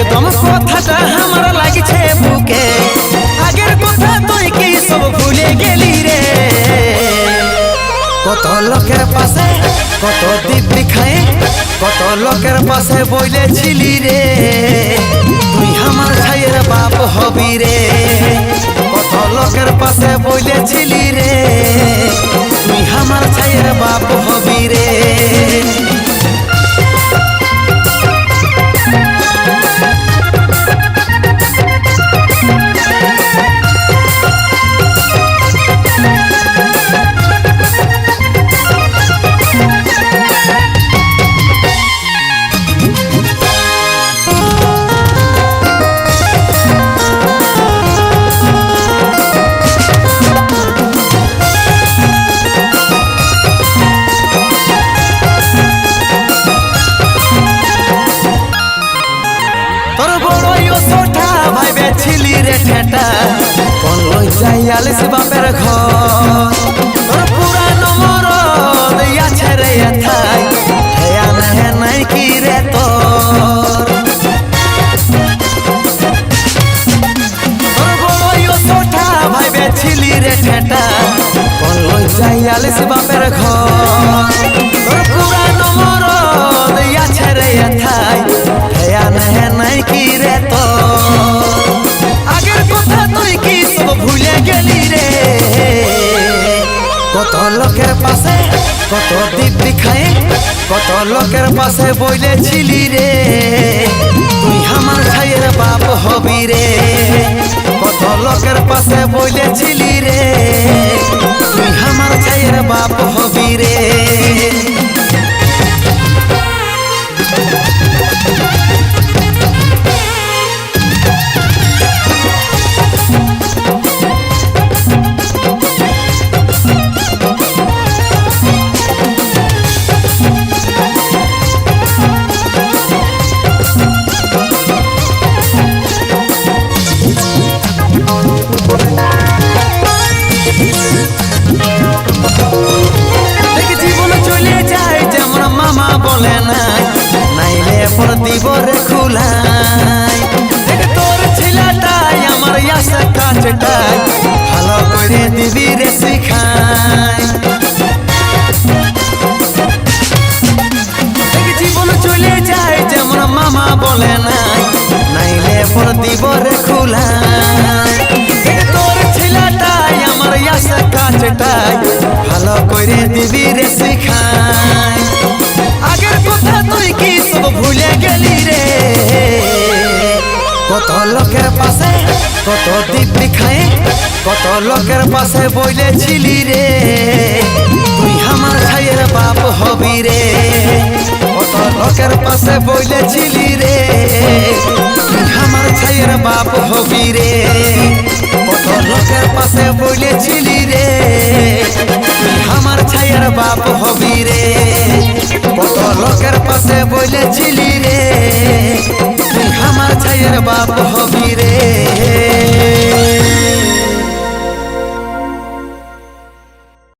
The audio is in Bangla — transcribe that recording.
एकदम কথাটা আমার লাগছে বুকে আগের কথা তুই কি সব ভুলে গেলি রে কত লোকের পাশে কত দিব্যি খায় কত লোকের পাশে বইলেছিলি রে তুই আমার ছায়ের বাপ হবি রে কত লোকের পাশে বইলেছিলি রে তুই আমার ছায়ের বাপ হবি রে ছিলি রে ঠেটা কোন লই যাইয়ালিস বাপের ঘর তোর পুরানো মরদ আছে রে এথাই হেয়া নাহে নাই কি রে তোর তোর বড়ই সোঠা ভাইবে ছিলি রে ঠেটা কোন লই যাইয়ালিস বাপের ঘর তোর পুরানো মরদ আছে রে এথাই হেয়া নাহে নাই কি রে তোর ভুলে গেলি রে কত লোকের পাশে কত দিব্যি খায় কত লোকের পাশে বইলেছিলি রে তুই আমার ছায়ের বাপ হবি রে কত লোকের পাশে বইলেছিলি রে তুই আমার ছায়ের বাপ হবি রে বলে নাই নাইলে পর দিব রে খুলাই তোর ছিলাটাই আমার আশা কাজটাই ভালো করে দিবি রে শিখাই জীবন চলে যায় যেমন মামা বলে নাই নাইলে পর দিব রে খুলাই তোর ছিলাটাই আমার আশা কাজটাই ভালো করে দিবি রে শিখাই আগের কথা তুই কি সব ভুলে গেলি রে কত লোকের পাশে কত দিব্যি খায় কত লোকের পাশে বইলেছিলি রে তুই আমার ছায়ের বাপ হবি রে কত লোকের পাশে বইলেছিলি রে তুই আমার ছায়ের বাপ হবি রে কত লোকের পাশে বইলেছিলি রে তুই আমার ছায়ের বাপ হবি রে কত লোকের পাশে বইলেছিলি রে তুই আমার ছায়ের বাপ হবি